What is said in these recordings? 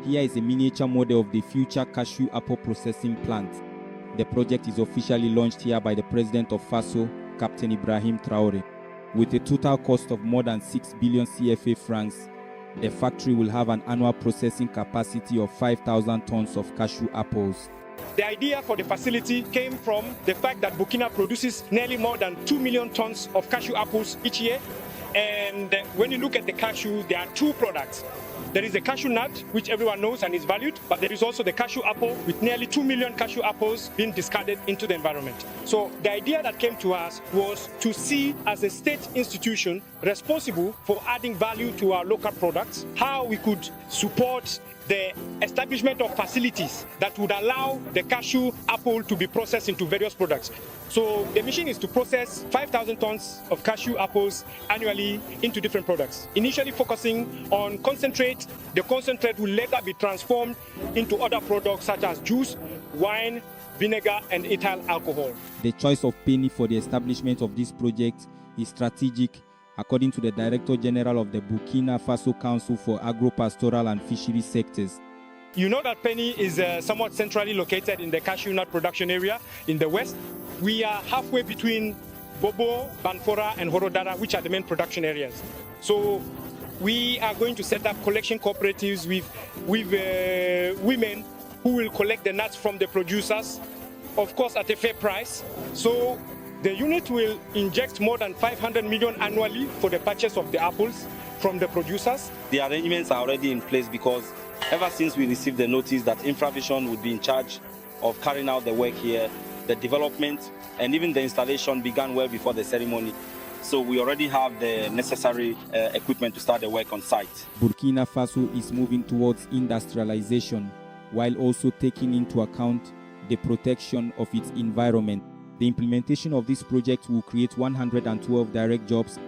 Here is a miniature model of the future cashew apple processing plant. The project is officially launched here by the President of Faso, Captain Ibrahim Traoré. With a total cost of more than 6 billion CFA francs, the factory will have an annual processing capacity of 5,000 tons of cashew apples. The idea for the facility came from the fact that Burkina produces nearly more than 2 million tons of cashew apples each year. And when you look at the cashew, there are two products. There is the cashew nut, which everyone knows and is valued, but there is also the cashew apple with nearly 2 million cashew apples being discarded into the environment. So the idea that came to us was to see, as a state institution responsible for adding value to our local products, how we could support the establishment of facilities that would allow the cashew apple to be processed into various products. So the mission is to process 5,000 tons of cashew apples annually into different products, initially focusing on concentrate. The concentrate will later be transformed into other products such as juice, wine, vinegar, and ethyl alcohol. The choice of Penny for the establishment of this project is strategic, according to the Director General of the Burkina Faso Council for Agro-Pastoral and Fisheries Sectors. You know that Penny is somewhat centrally located in the cashew nut production area in the west. We are halfway between Bobo, Banfora, and Horodara, which are the main production areas. So we are going to set up collection cooperatives with women who will collect the nuts from the producers, of course at a fair price. So the unit will inject more than 500 million annually for the purchase of the apples from the producers. The arrangements are already in place because ever since we received the notice that Infravision would be in charge of carrying out the work here, the development and even the installation began well before the ceremony. So we already have the necessary equipment to start the work on site. Burkina Faso is moving towards industrialization while also taking into account the protection of its environment. The implementation of this project will create 112 direct jobs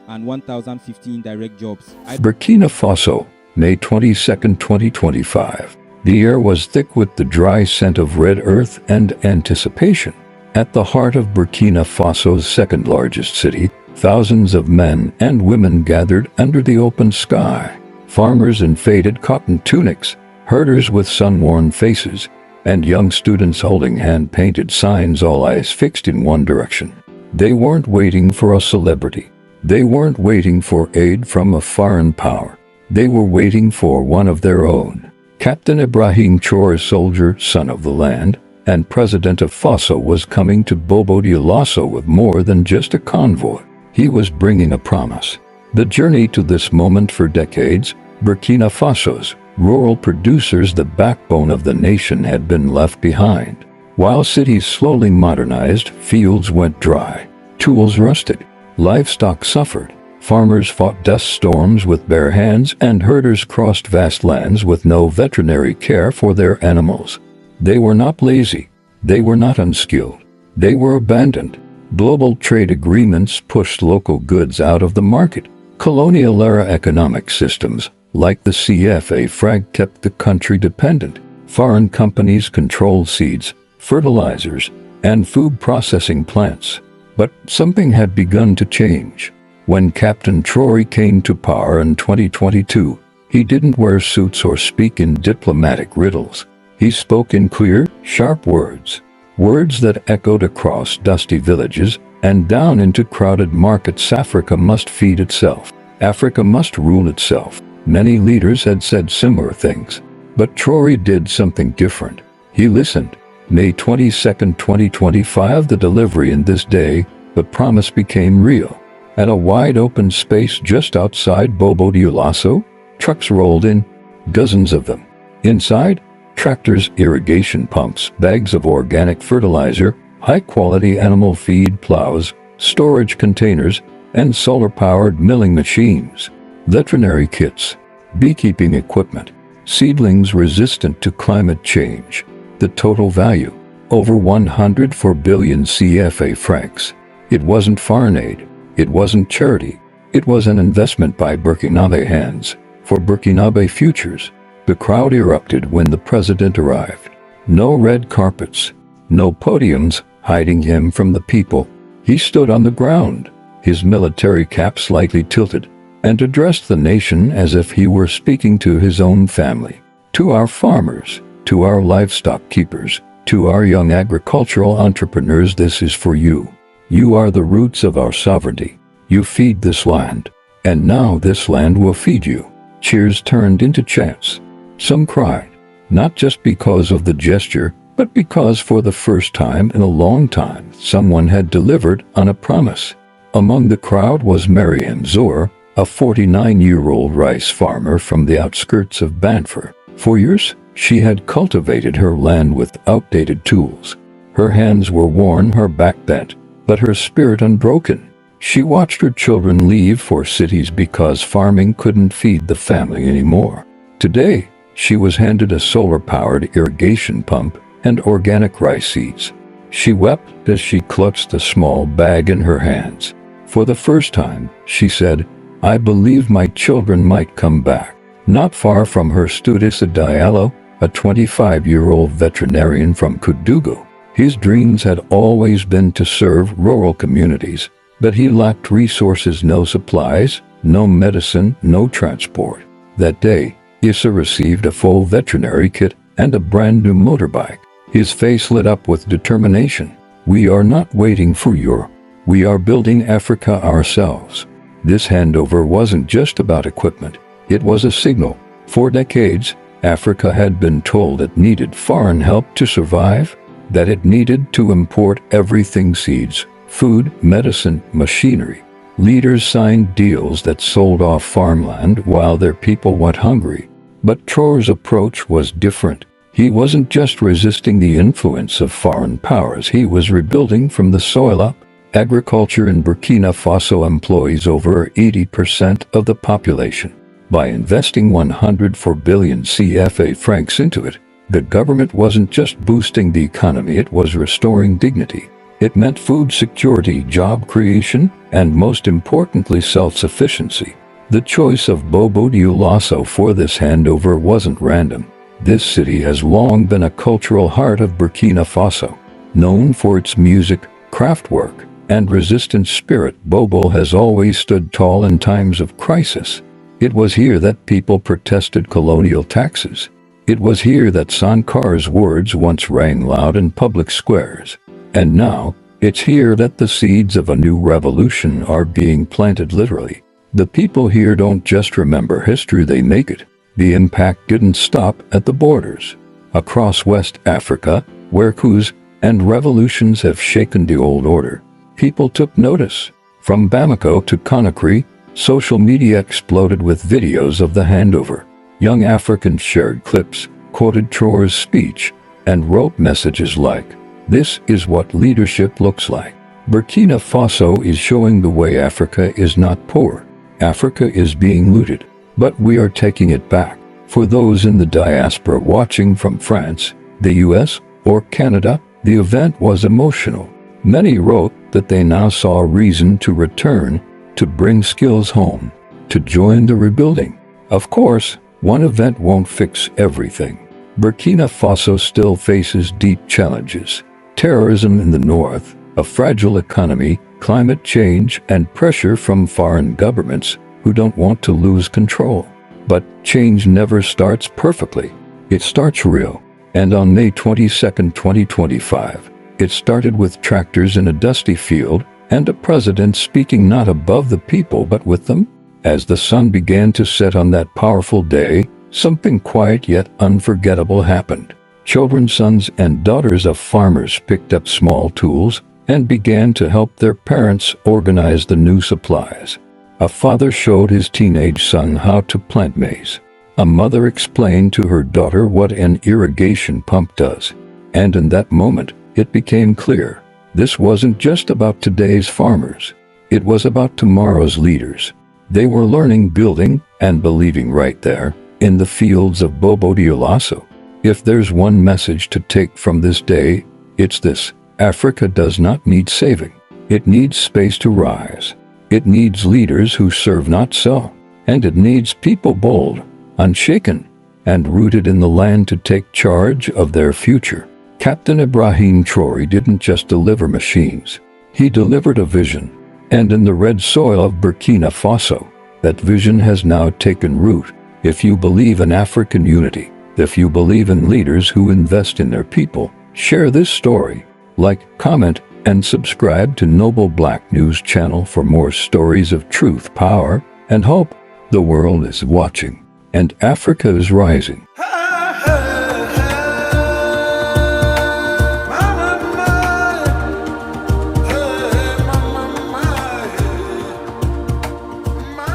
and 1,050 indirect jobs. Burkina Faso, May 22, 2025. The air was thick with the dry scent of red earth and anticipation. At the heart of Burkina Faso's second-largest city, thousands of men and women gathered under the open sky. Farmers in faded cotton tunics, herders with sun-worn faces, and young students holding hand-painted signs, all eyes fixed in one direction. They weren't waiting for a celebrity. They weren't waiting for aid from a foreign power. They were waiting for one of their own. Captain Ibrahim Traoré, soldier, son of the land, and president of Faso, was coming to Bobo Dioulasso with more than just a convoy. He was bringing a promise. The journey to this moment for decades, Burkina Faso's rural producers, the backbone of the nation, had been left behind. While cities slowly modernized, fields went dry, tools rusted, livestock suffered. Farmers fought dust storms with bare hands, and herders crossed vast lands with no veterinary care for their animals. They were not lazy. They were not unskilled. They were abandoned. Global trade agreements pushed local goods out of the market. Colonial-era economic systems, like the CFA, kept the country dependent. Foreign companies controlled seeds, fertilizers, and food processing plants. But something had begun to change. When Captain Traoré came to power in 2022, he didn't wear suits or speak in diplomatic riddles. He spoke in clear, sharp words. Words that echoed across dusty villages and down into crowded markets. Africa must feed itself. Africa must rule itself. Many leaders had said similar things. But Traoré did something different. He listened. May 22, 2025, the delivery. In this day, the promise became real. At a wide-open space just outside Bobo Dioulasso, trucks rolled in, dozens of them. Inside, tractors, irrigation pumps, bags of organic fertilizer, high-quality animal feed, plows, storage containers, and solar-powered milling machines, veterinary kits, beekeeping equipment, seedlings resistant to climate change. The total value, over 104 billion CFA francs. It wasn't foreign aid. It wasn't charity. It was an investment by Burkinabe hands for Burkinabe futures. The crowd erupted when the president arrived. No red carpets, no podiums hiding him from the people. He stood on the ground, his military cap slightly tilted, and addressed the nation as if he were speaking to his own family. To our farmers, to our livestock keepers, to our young agricultural entrepreneurs, this is for you. You are the roots of our sovereignty. You feed this land, and now this land will feed you. Cheers turned into chants. Some cried, not just because of the gesture, but because for the first time in a long time, someone had delivered on a promise. Among the crowd was Mariam Zor, a 49-year-old rice farmer from the outskirts of Banfur. For years, she had cultivated her land with outdated tools. Her hands were worn, her back bent, but her spirit unbroken. She watched her children leave for cities because farming couldn't feed the family anymore. Today, she was handed a solar-powered irrigation pump and organic rice seeds. She wept as she clutched a small bag in her hands. For the first time, she said, "I believe my children might come back." Not far from her stood Issa Diallo, a 25-year-old veterinarian from Kudugu. His dreams had always been to serve rural communities, but he lacked resources, no supplies, no medicine, no transport. That day, Issa received a full veterinary kit and a brand new motorbike. His face lit up with determination. "We are not waiting for Europe. We are building Africa ourselves." This handover wasn't just about equipment. It was a signal. For decades, Africa had been told it needed foreign help to survive, that it needed to import everything: seeds, food, medicine, machinery. Leaders signed deals that sold off farmland while their people went hungry. But Traoré's approach was different. He wasn't just resisting the influence of foreign powers, he was rebuilding from the soil up. Agriculture in Burkina Faso employs over 80% of the population. By investing 104 billion CFA francs into it, the government wasn't just boosting the economy, it was restoring dignity. It meant food security, job creation, and most importantly, self-sufficiency. The choice of Bobo Dioulasso for this handover wasn't random. This city has long been a cultural heart of Burkina Faso. Known for its music, craftwork, and resistance spirit, Bobo has always stood tall in times of crisis. It was here that people protested colonial taxes. It was here that Sankar's words once rang loud in public squares. And now, it's here that the seeds of a new revolution are being planted literally. The people here don't just remember history, they make it. The impact didn't stop at the borders. Across West Africa, where coups and revolutions have shaken the old order, people took notice. From Bamako to Conakry, social media exploded with videos of the handover. Young Africans shared clips, quoted Traoré's speech, and wrote messages like, "This is what leadership looks like." Burkina Faso is showing the way Africa is not poor. Africa is being looted, but we are taking it back. For those in the diaspora watching from France, the US, or Canada, the event was emotional. Many wrote that they now saw a reason to return, to bring skills home, to join the rebuilding. Of course, one event won't fix everything. Burkina Faso still faces deep challenges: terrorism in the north, a fragile economy, climate change, and pressure from foreign governments who don't want to lose control. But change never starts perfectly. It starts real. And on May 22, 2025, it started with tractors in a dusty field and a president speaking not above the people but with them. As the sun began to set on that powerful day, something quiet yet unforgettable happened. Children, sons and daughters of farmers picked up small tools and began to help their parents organize the new supplies. A father showed his teenage son how to plant maize. A mother explained to her daughter what an irrigation pump does. And in that moment, it became clear. This wasn't just about today's farmers. It was about tomorrow's leaders. They were learning, building, and believing right there, in the fields of Bobo Dioulasso. If there's one message to take from this day, it's this: Africa does not need saving. It needs space to rise. It needs leaders who serve, not sell. And it needs people bold, unshaken, and rooted in the land to take charge of their future. Captain Ibrahim Traoré didn't just deliver machines. He delivered a vision. And in the red soil of Burkina Faso, that vision has now taken root. If you believe in African unity, If you believe in leaders who invest in their people, share this story. Like, comment, and subscribe to Noble Black News channel for more stories of truth, power, and hope. The world is watching, and Africa is rising.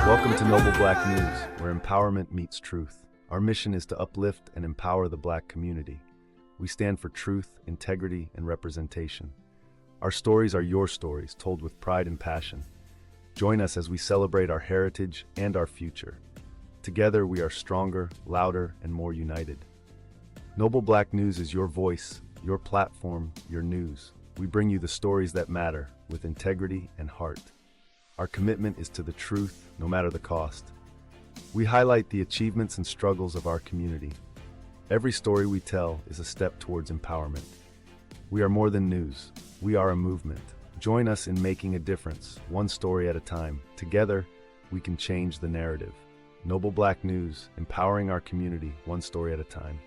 Welcome to Noble Black News, where empowerment meets truth. Our mission is to uplift and empower the Black community. We stand for truth, integrity, and representation. Our stories are your stories, told with pride and passion. Join us as we celebrate our heritage and our future. Together, we are stronger, louder, and more united. Noble Black News is your voice, your platform, your news. We bring you the stories that matter, with integrity and heart. Our commitment is to the truth, no matter the cost. We highlight the achievements and struggles of our community. Every story we tell is a step towards empowerment. We are more than news. We are a movement. Join us in making a difference, one story at a time. Together, we can change the narrative. Noble Black News, empowering our community, one story at a time.